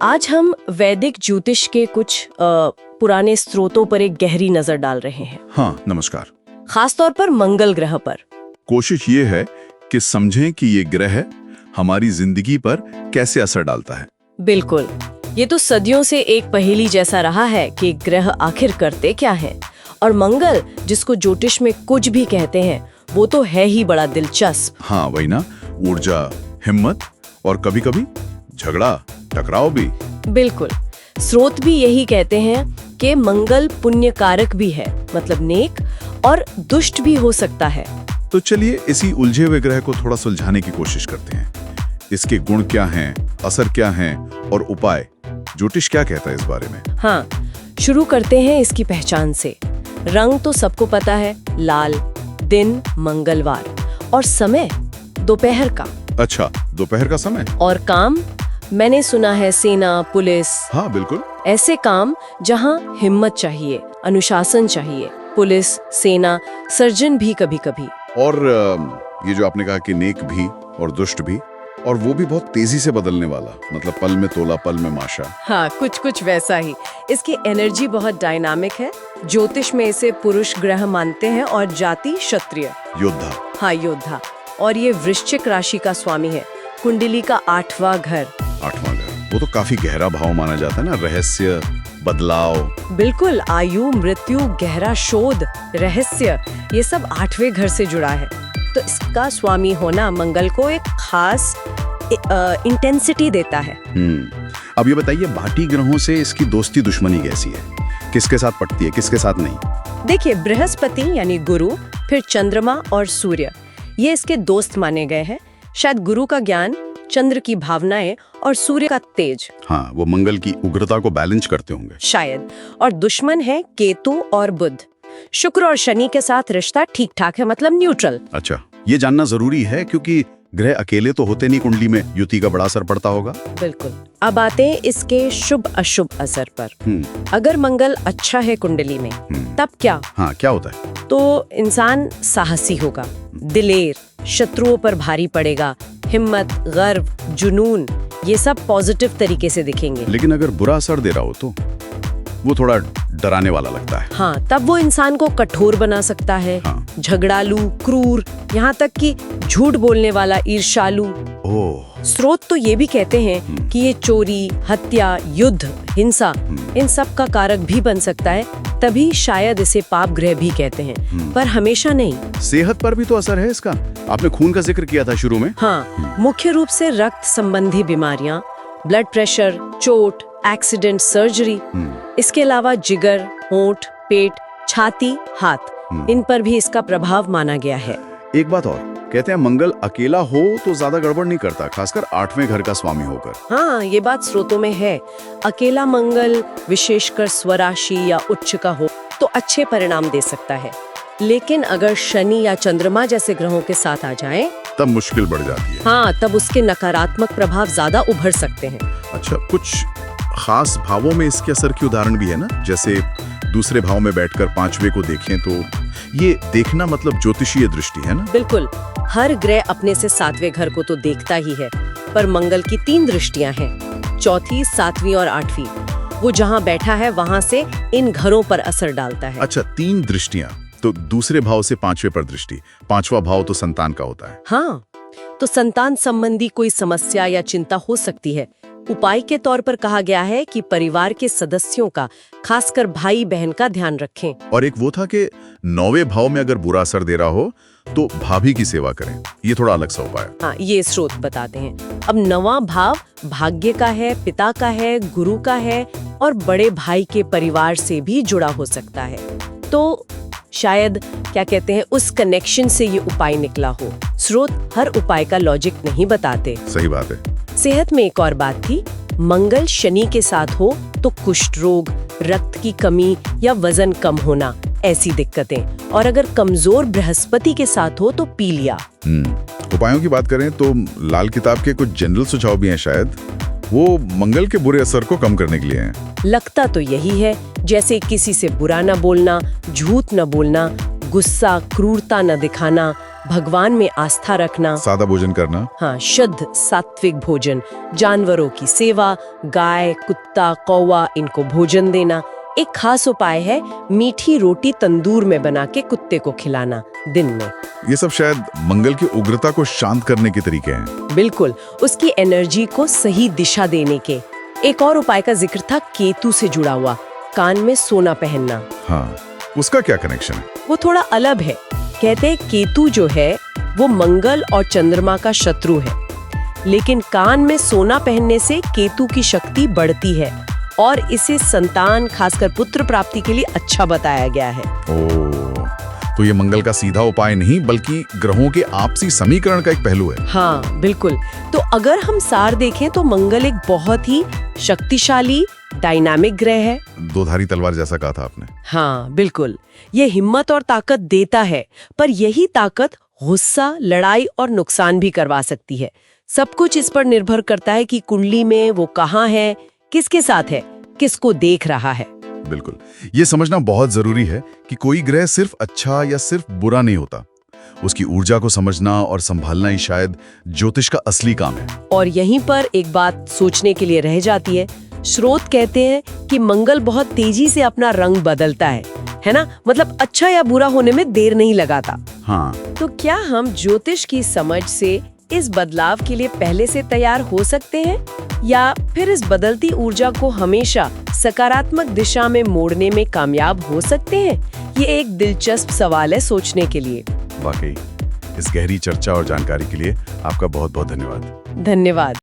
आज हम वैदिक ज्योतिष के कुछ पुराने स्रोतों पर एक गहरी नजर डाल रहे हैं। हाँ, नमस्कार। खासतौर पर मंगल ग्रह पर। कोशिश ये है कि समझें कि ये ग्रह हमारी जिंदगी पर कैसे असर डालता है। बिल्कुल, ये तो सदियों से एक पहेली जैसा रहा है कि ग्रह आखिर करते क्या हैं। और मंगल, जिसको ज्योतिष में कुछ भी कहते हैं, वो तो है ही बड़ा दिलचस्प। हाँ वही ना, ऊर्जा, हिम्मत और कभी-कभी झगड़ा, टकराव भी। बिल्कुल, स्रोत भी यही कहते हैं कि मंगल पुण्य कारक भी है, मतलब नेक, और दुष्ट भी हो सकता है। तो चलिए इसी उलझे हुए ग्रह को थोड़ा सुलझाने की कोशिश करते हैं। इसके गुण क्या हैं, असर क्या हैं और उपाय, ज्योतिष क्या कहता है इस बारे में। हाँ, शुरू करते हैं इसकी पहचान से। रंग तो सबको पता है, लाल, दिन मंगलवार, और समय दोपहर का। अच्छा, दोपहर का समय। और काम, मैंने सुना है सेना, पुलिस। हाँ बिल्कुल, ऐसे काम जहाँ हिम्मत चाहिए, अनुशासन चाहिए। पुलिस, सेना, सर्जन भी कभी कभी। और ये जो आपने कहा कि नेक भी और दुष्ट भी, और वो भी बहुत तेजी से बदलने वाला, मतलब पल में तोला पल में माशा। हाँ, कुछ कुछ वैसा ही। इसकी एनर्जी बहुत डायनामिक है। ज्योतिष में इसे पुरुष ग्रह मानते हैं और जाति क्षत्रिय। योद्धा। हाँ, योद्धा। और ये वृश्चिक राशि का स्वामी है, कुंडली का 8वां घर। 8वां घर, वो तो काफी गहरा भाव माना जाता है ना, रहस्य, बदलाव। बिल्कुल, आयु, मृत्यु, गहरा शोध, रहस्य, ये सब 8वें घर से जुड़ा है। तो इसका स्वामी होना मंगल को एक खास इंटेंसिटी देता है। अब ये बताइए, बाकी ग्रहों से इसकी दोस्ती दुश्मनी कैसी है? किसके साथ पटती है, किसके साथ नहीं? देखिए, बृहस्पति यानी गुरु, फिर चंद्रमा और सूर्य, ये इसके दोस्त माने गए हैं। शायद गुरु का ज्ञान, चंद्र की भावनाएं और सूर्य का तेज। हाँ, वो मंगल की उग्रता को बैलेंस करते होंगे शायद। और दुश्मन है केतु और बुध। शुक्र और शनि के साथ रिश्ता ठीक ठाक है, मतलब न्यूट्रल। अच्छा, ये जानना जरूरी है क्योंकि ग्रह अकेले तो होते नहीं, कुंडली में युति का बड़ा असर पड़ता होगा। बिल्कुल। अब आते हैं इसके शुभ अशुभ असर पर। अगर मंगल अच्छा है कुंडली में, तब क्या? हाँ, क्या होता है? तो इंसान साहसी होगा, दिलेर, शत्रुओं पर भारी पड़ेगा, हिम्मत, गर्व, जुनून, ये सब पॉजिटिव तरीके से दिखेंगे। लेकिन अगर बुरा असर दे रहा हो तो वो थोड़ा डराने वाला लगता है। हाँ, तब वो इंसान को कठोर बना सकता है। हाँ। झगड़ालू, क्रूर, यहाँ तक कि झूठ बोलने वाला, ईर्ष्यालु। ओह। स्रोत तो ये भी कहते हैं कि ये चोरी, हत्या, युद्ध, हिंसा, इन सब का कारक भी बन सकता है। तभी शायद इसे पाप ग्रह भी कहते हैं, पर हमेशा नहीं। सेहत पर भी तो असर है इसका। आपने खून का जिक्र किया था शुरू में। हाँ, मुख्य रूप से रक्त संबंधी बीमारियां, ब्लड प्रेशर, चोट, एक्सीडेंट, सर्जरी। इसके अलावा जिगर, होंठ, पेट, छाती, हाथ, इन पर भी इसका प्रभाव माना गया है। एक बात और, कहते हैं मंगल अकेला हो तो ज्यादा गड़बड़ नहीं करता, खासकर 8वें घर का स्वामी होकर। हाँ, ये बात स्रोतों में है। अकेला मंगल, विशेषकर स्वराशि या उच्च का हो, तो अच्छे परिणाम दे सकता है। लेकिन अगर शनि या चंद्रमा जैसे ग्रहों के साथ आ जाए, तब मुश्किल बढ़ जाती है। हाँ, तब उसके नकारात्मक प्रभाव ज्यादा उभर सकते हैं। अच्छा, कुछ खास भावों में इसके असर की उदाहरण भी है ना? जैसे दूसरे भाव में बैठकर 5वें को देखें तो ये देखना मतलब ज्योतिषीय दृष्टि है ना? बिल्कुल, हर ग्रह अपने से 7वें घर को तो देखता ही है, पर मंगल की 3 दृष्टियां हैं, चौथी, 7वीं और 8वीं। वो जहाँ बैठा है वहाँ से इन घरों पर असर डालता है। अच्छा, 3 दृष्टियां, तो दूसरे भाव से 5वें पर दृष्टि। 5वां भाव तो संतान का होता है। हाँ, तो संतान संबंधी कोई समस्या या चिंता हो सकती है। उपाय के तौर पर कहा गया है कि परिवार के सदस्यों का, खासकर भाई बहन का ध्यान रखें। और एक वो था कि 9वें भाव में अगर बुरा असर दे रहा हो तो भाभी की सेवा करें। ये थोड़ा अलग सा उपाय। हाँ, ये स्रोत बताते हैं। अब 9वां भाव भाग्य का है, पिता का है, गुरु का है, और बड़े भाई के परिवार से भी जुड़ा हो सकता है। तो शायद क्या कहते हैं, उस कनेक्शन से ये उपाय निकला हो। स्रोत हर उपाय का लॉजिक नहीं बताते। सही बात है। सेहत में एक और बात थी, मंगल शनि के साथ हो तो कुष्ठ रोग, रक्त की कमी या वजन कम होना, ऐसी दिक्कतें। और अगर कमजोर बृहस्पति के साथ हो तो पीलिया। उपायों की बात करें तो लाल किताब के कुछ जनरल सुझाव भी हैं, शायद वो मंगल के बुरे असर को कम करने के लिए हैं। लगता तो यही है, जैसे किसी से बुरा न बोलना, झूठ न बोलना, गुस्सा, क्रूरता न दिखाना, भगवान में आस्था रखना, सादा भोजन करना। हाँ, शुद्ध सात्विक भोजन, जानवरों की सेवा, गाय, कुत्ता, कौवा, इनको भोजन देना। एक खास उपाय है मीठी रोटी तंदूर में बना के कुत्ते को खिलाना दिन में। ये सब शायद मंगल की उग्रता को शांत करने के तरीके हैं। बिल्कुल, उसकी एनर्जी को सही दिशा देने के। एक और उपाय का जिक्र था केतु से जुड़ा हुआ, कान में सोना पहनना। हाँ, उसका क्या कनेक्शन है? वो थोड़ा अलग है। कहते हैं केतु जो है वो मंगल और चंद्रमा का शत्रु है, लेकिन कान में सोना पहनने से केतु की शक्ति बढ़ती है और इसे संतान, खासकर पुत्र प्राप्ति के लिए अच्छा बताया गया है। तो ये मंगल का सीधा उपाय नहीं बल्कि ग्रहों के आपसी समीकरण का एक पहलू है। हाँ बिल्कुल। तो अगर हम सार देखें तो मंगल एक बहुत ही शक्तिशाली डायनामिक ग्रह है। दोधारी तलवार जैसा कहा था आपने। हाँ बिल्कुल, ये हिम्मत और ताकत देता है, पर यही ताकत गुस्सा, लड़ाई और नुकसान भी करवा सकती है। सब कुछ इस पर निर्भर करता है कि कुंडली में वो कहाँ है, किसके साथ है, किसको देख रहा है। बिल्कुल, ये समझना बहुत जरूरी है कि कोई ग्रह सिर्फ अच्छा या सिर्फ बुरा नहीं होता। उसकी ऊर्जा को समझना और संभालना ही शायद ज्योतिष का असली काम है। और यहीं पर एक बात सोचने के लिए रह जाती है। स्रोत कहते हैं कि मंगल बहुत तेजी से अपना रंग बदलता है ना? मतलब अच्छा या बुरा होने में देर नहीं लगाता। हाँ, तो क्या हम ज्योतिष की समझ से इस बदलाव के लिए पहले से तैयार हो सकते हैं, या फिर इस बदलती ऊर्जा को हमेशा सकारात्मक दिशा में मोड़ने में कामयाब हो सकते हैं? ये एक दिलचस्प सवाल है सोचने के लिए। वाकई इस गहरी चर्चा और जानकारी के लिए आपका बहुत बहुत धन्यवाद। धन्यवाद।